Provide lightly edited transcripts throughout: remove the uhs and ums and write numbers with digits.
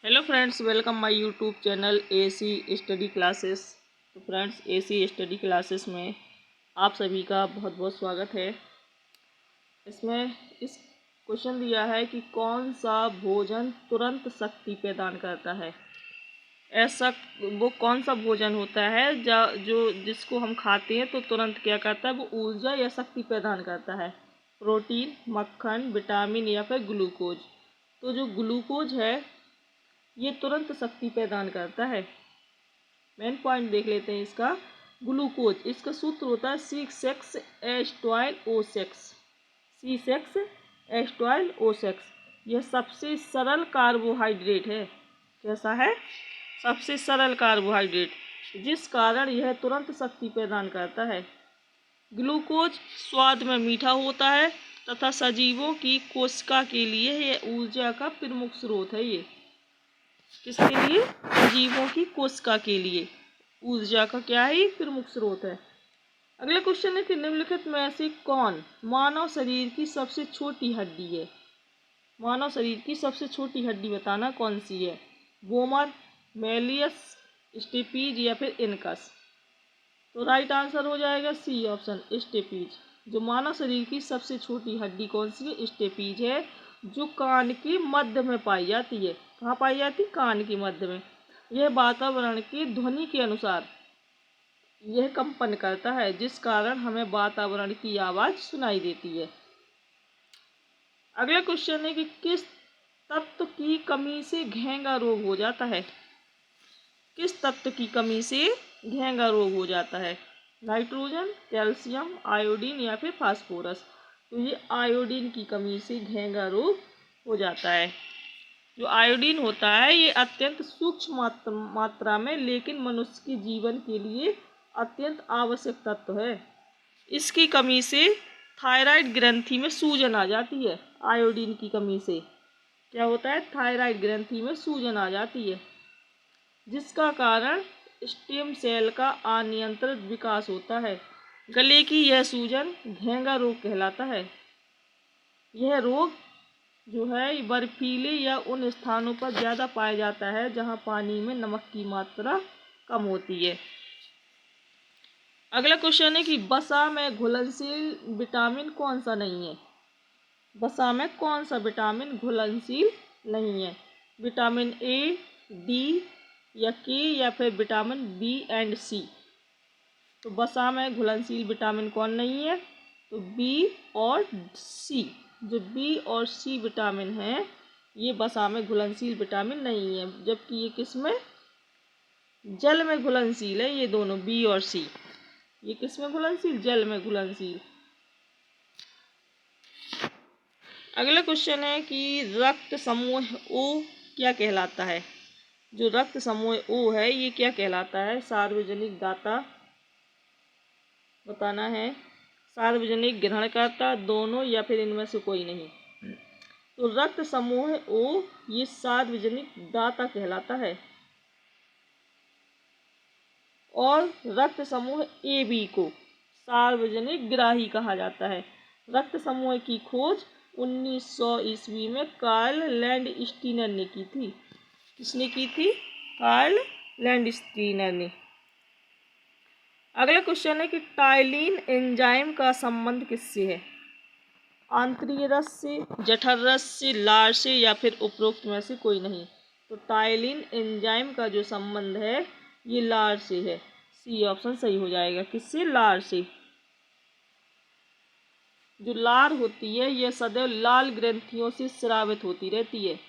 Hello friends, welcome my YouTube channel AC study classes. तो friends, AC study classes में आप सभी का बहुत बहुत स्वागत है। इसमें इस क्वेश्चन दिया है कि कौन सा भोजन तुरंत शक्ति प्रदान करता है। ऐसा वो कौन सा भोजन होता है जो जिसको हम खाते हैं तो तुरंत क्या करता है, वो ऊर्जा या शक्ति प्रदान करता है। प्रोटीन, मक्खन, विटामिन या फिर ग्लूकोज। तो जो ग्लूकोज है ये तुरंत शक्ति प्रदान करता है। मेन पॉइंट देख लेते हैं इसका। ग्लूकोज, इसका सूत्र होता है C6H12O6। C6H12O6 यह सबसे सरल कार्बोहाइड्रेट है। कैसा है? सबसे सरल कार्बोहाइड्रेट, जिस कारण यह तुरंत शक्ति प्रदान करता है। ग्लूकोज स्वाद में मीठा होता है तथा सजीवों की कोशिका के लिए यह ऊर्जा का प्रमुख स्रोत है। ये किसके लिए? सजीवों की कोशिका के लिए ऊर्जा का क्या है? प्रमुख स्रोत है। अगला क्वेश्चन है कि निम्नलिखित में से कौन मानव शरीर की सबसे छोटी हड्डी है? मानव शरीर की सबसे छोटी हड्डी बताना कौन सी है? बोमर, मेलियस, स्टेपीज या फिर इनकस। तो राइट आंसर हो जाएगा सी ऑप्शन, स्टेपीज। जो मानव शरीर की सबसे छोटी हड्डी कौन सी है? स्टेपीज है, जो कान के मध्य में पाई जाती है। कहाँ पाई जाती? कान के मध्य में। यह वातावरण की ध्वनि के अनुसार यह कंपन करता है, जिस कारण हमें वातावरण की आवाज सुनाई देती है। अगला क्वेश्चन है कि किस तत्व की कमी से घेंगा रोग हो जाता है? किस तत्व की कमी से घेंगा रोग हो जाता है? नाइट्रोजन, कैल्शियम, आयोडीन या फिर फास्फोरस। तो ये आयोडीन की कमी से घेंगा रोग हो जाता है। जो आयोडीन होता है ये अत्यंत सूक्ष्म मात्रा में, लेकिन मनुष्य के जीवन के लिए अत्यंत आवश्यक तत्व है। इसकी कमी से थायराइड ग्रंथि में सूजन आ जाती है। आयोडीन की कमी से क्या होता है? थायराइड ग्रंथि में सूजन आ जाती है, जिसका कारण स्टेम सेल का अनियंत्रित विकास होता है। गले की यह सूजन घेंगा रोग कहलाता है। यह रोग जो है बर्फीले या उन स्थानों पर ज़्यादा पाया जाता है जहां पानी में नमक की मात्रा कम होती है। अगला क्वेश्चन है कि वसा में घुलनशील विटामिन कौन सा नहीं है? वसा में कौन सा विटामिन घुलनशील नहीं है? विटामिन ए, डी या के या फिर विटामिन बी एंड सी। तो वसा में घुलनशील विटामिन कौन नहीं है? तो बी और सी। जो बी और सी विटामिन है ये वसा में घुलनशील विटामिन नहीं है, जबकि ये किस में? जल में घुलनशील है। ये दोनों बी और सी, ये किस में घुलनशील? जल में घुलनशील। अगला क्वेश्चन है कि रक्त समूह ओ क्या कहलाता है? जो रक्त समूह ओ है ये क्या कहलाता है? सार्वजनिक दाता बताना है, सार्वजनिक ग्रहणकर्ता, दोनों या फिर इनमें से कोई नहीं। तो रक्त समूह ओ ये सार्वजनिक दाता कहलाता है। और रक्त समूह ए बी को सार्वजनिक ग्राही कहा जाता है। रक्त समूह की खोज 1900 ईस्वी में कार्ल लैंडस्टीनर ने की थी। किसने की थी? कार्ल लैंडस्टीनर ने। अगला क्वेश्चन है कि टाइलिन एंजाइम का संबंध किससे है? आंतरीय रस से, जठर रस से, लार से या फिर उपरोक्त में से कोई नहीं। तो टाइलिन एंजाइम का जो संबंध है ये लार से है। सी ऑप्शन सही हो जाएगा। किससे? लार से। जो लार होती है यह सदैव लाल ग्रंथियों से स्रावित होती रहती है।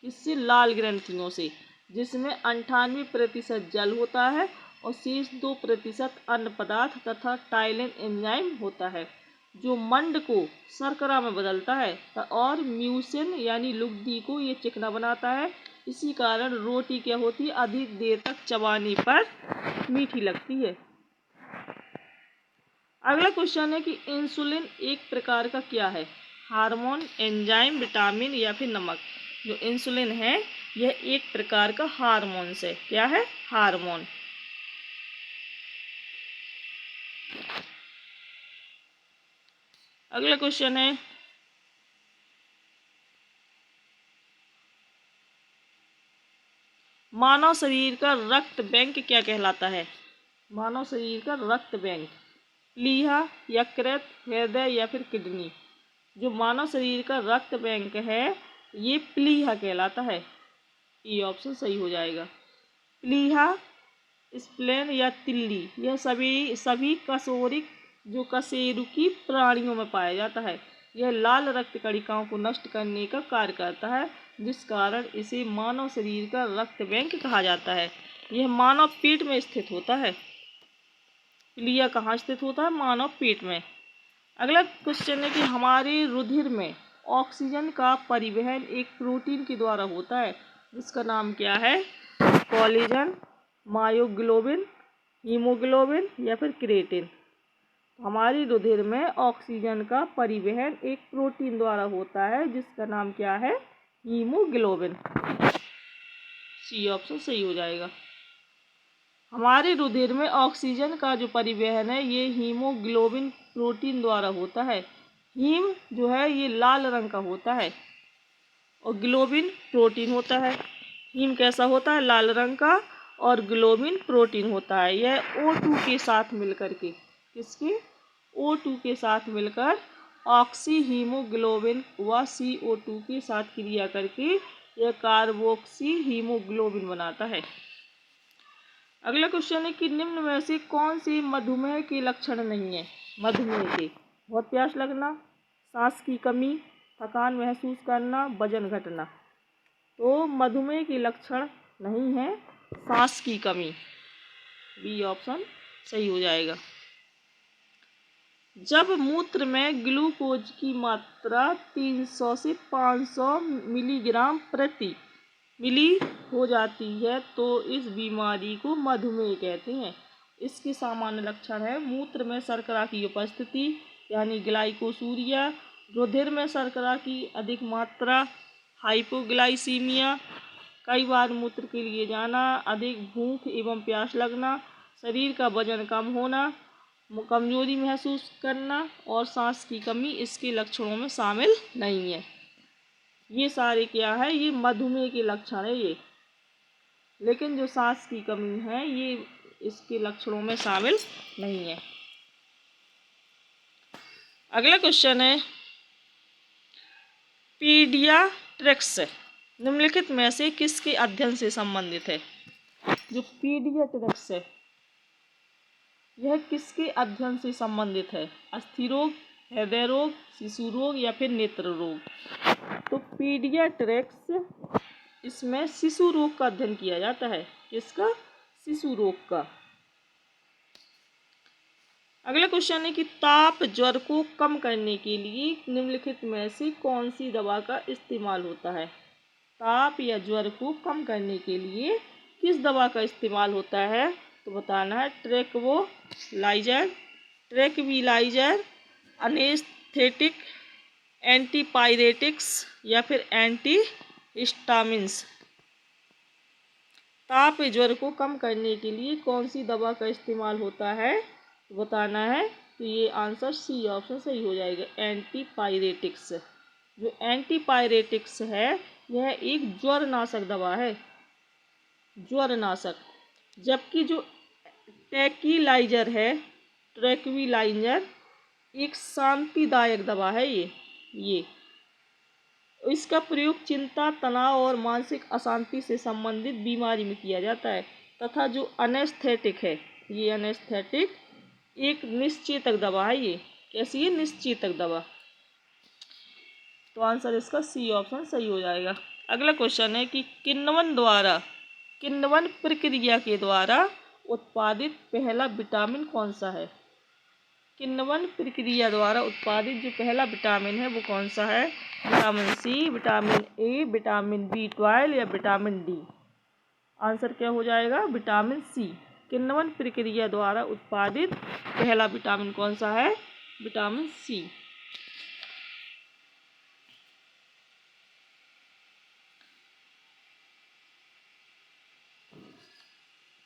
किससे? लाल ग्रंथियों से, जिसमें 98% जल होता है और शेष 2% अन्य पदार्थ तथा टाइलिन एंजाइम होता है, जो मंड को शर्करा में बदलता है और म्यूसिन यानी लुगदी को ये चिकना बनाता है। इसी कारण रोटी क्या होती है? अधिक देर तक चबाने पर मीठी लगती है। अगला क्वेश्चन है कि इंसुलिन एक प्रकार का क्या है? हार्मोन, एंजाइम, विटामिन या फिर नमक। जो इंसुलिन है यह एक प्रकार का हार्मोन है। क्या है? हार्मोन। अगला क्वेश्चन है मानव शरीर का रक्त बैंक क्या कहलाता है? मानव शरीर का रक्त बैंक प्लीहा, यकृत, हृदय या फिर किडनी। जो मानव शरीर का रक्त बैंक है ये प्लीहा कहलाता है। ये ऑप्शन सही हो जाएगा। प्लीहा, स्प्लेन या तिल्ली यह सभी कशेरुकी प्राणियों में पाया जाता है। यह लाल रक्त कणिकाओं को नष्ट करने का कार्य करता है, जिस कारण इसे मानव शरीर का रक्त बैंक कहा जाता है। यह मानव पेट में स्थित होता है। प्लीहा कहाँ स्थित होता है? मानव पेट में। अगला क्वेश्चन है कि हमारे रुधिर में ऑक्सीजन का परिवहन एक प्रोटीन के द्वारा होता है, जिसका नाम क्या है? कोलेजन, मायोग्लोबिन, हीमोग्लोबिन या फिर क्रिएटिन। हमारी रुधिर में ऑक्सीजन का परिवहन एक प्रोटीन द्वारा होता है, जिसका नाम क्या है? हीमोग्लोबिन। सी ऑप्शन सही हो जाएगा। हमारे रुधिर में ऑक्सीजन का जो परिवहन है ये हीमोग्लोबिन प्रोटीन द्वारा होता है। हीम जो है ये लाल रंग का होता है और ग्लोबिन प्रोटीन होता है। हीम कैसा होता है? लाल रंग का, और ग्लोबिन प्रोटीन होता है। यह O2 के साथ मिलकर के, किसके? O2 के साथ मिलकर ऑक्सी हीमोग्लोबिन व CO2 के साथ क्रिया करके यह कार्बोक्सी हीमोग्लोबिन बनाता है। अगला क्वेश्चन है कि निम्न में से कौन से मधुमेह के लक्षण नहीं है? मधुमेह के बहुत प्यास लगना, सांस की कमी, थकान महसूस करना, वजन घटना। तो मधुमेह के लक्षण नहीं है सांस की कमी। बी ऑप्शन सही हो जाएगा। जब मूत्र में ग्लूकोज की मात्रा 300 से 500 मिलीग्राम प्रति मिली हो जाती है तो इस बीमारी को मधुमेह कहते हैं। इसके सामान्य लक्षण है मूत्र में शर्करा की उपस्थिति यानी ग्लाइकोसूरिया, रुधिर में शर्करा की अधिक मात्रा हाइपोग्लाइसीमिया, कई बार मूत्र के लिए जाना, अधिक भूख एवं प्यास लगना, शरीर का वजन कम होना, कमजोरी महसूस करना और सांस की कमी इसके लक्षणों में शामिल नहीं है। ये सारे क्या है? ये मधुमेह के लक्षण है ये, लेकिन जो सांस की कमी है ये इसके लक्षणों में शामिल नहीं है। अगला क्वेश्चन है पीडियाट्रिक्स निम्नलिखित में से किसके अध्ययन से संबंधित है? जो पीडियाट्रिक्स है यह किसके अध्ययन से संबंधित है? अस्थि रोग, हृदय रोग, शिशु रोग या फिर नेत्र रोग। तो पीडियाट्रिक्स इसमें शिशु रोग का अध्ययन किया जाता है। किसका? शिशु रोग का। अगला क्वेश्चन है कि ताप ज्वर को कम करने के लिए निम्नलिखित में से कौन सी दवा का इस्तेमाल होता है? ताप या ज्वर को कम करने के लिए किस दवा का इस्तेमाल होता है? तो बताना है ट्रैंक्विलाइजर, ट्रैंक्विलाइजर, एनेस्थेटिक, एंटीपायरेटिक्स या फिर एंटीहिस्टामिन्स। ताप ज्वर को कम करने के लिए कौन सी दवा का इस्तेमाल होता है? तो बताना है। तो ये आंसर सी ऑप्शन सही हो जाएगा, एंटीपायरेटिक्स। जो एंटीपायरेटिक्स है यह एक ज्वरनाशक दवा है, ज्वरनाशक। जबकि जो ट्रैंक्विलाइजर है, ट्रैंक्विलाइजर एक शांतिदायक दवा है। ये इसका प्रयोग चिंता, तनाव और मानसिक अशांति से संबंधित बीमारी में किया जाता है। तथा जो एनेस्थेटिक है, ये एनेस्थेटिक एक निश्चेतक दवा है। ये कैसी है? निश्चेतक दवा। तो आंसर इसका सी ऑप्शन सही हो जाएगा। अगला क्वेश्चन है कि किण्वन प्रक्रिया के द्वारा उत्पादित पहला विटामिन कौन सा है? किण्वन प्रक्रिया द्वारा उत्पादित जो पहला विटामिन है वो कौन सा है? Vitamin C, vitamin A, vitamin B12 या विटामिन डी। आंसर क्या हो जाएगा? Vitamin C. किण्वन प्रक्रिया द्वारा उत्पादित पहला विटामिन कौन सा है? Vitamin C.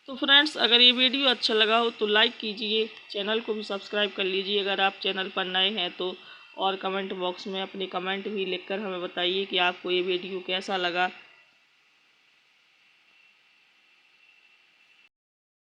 तो फ्रेंड्स, अगर ये वीडियो अच्छा लगा हो तो लाइक कीजिए, चैनल को भी सब्सक्राइब कर लीजिए अगर आप चैनल पर नए हैं तो, और कमेंट बॉक्स में अपने कमेंट भी लिखकर हमें बताइए कि आपको ये वीडियो कैसा लगा।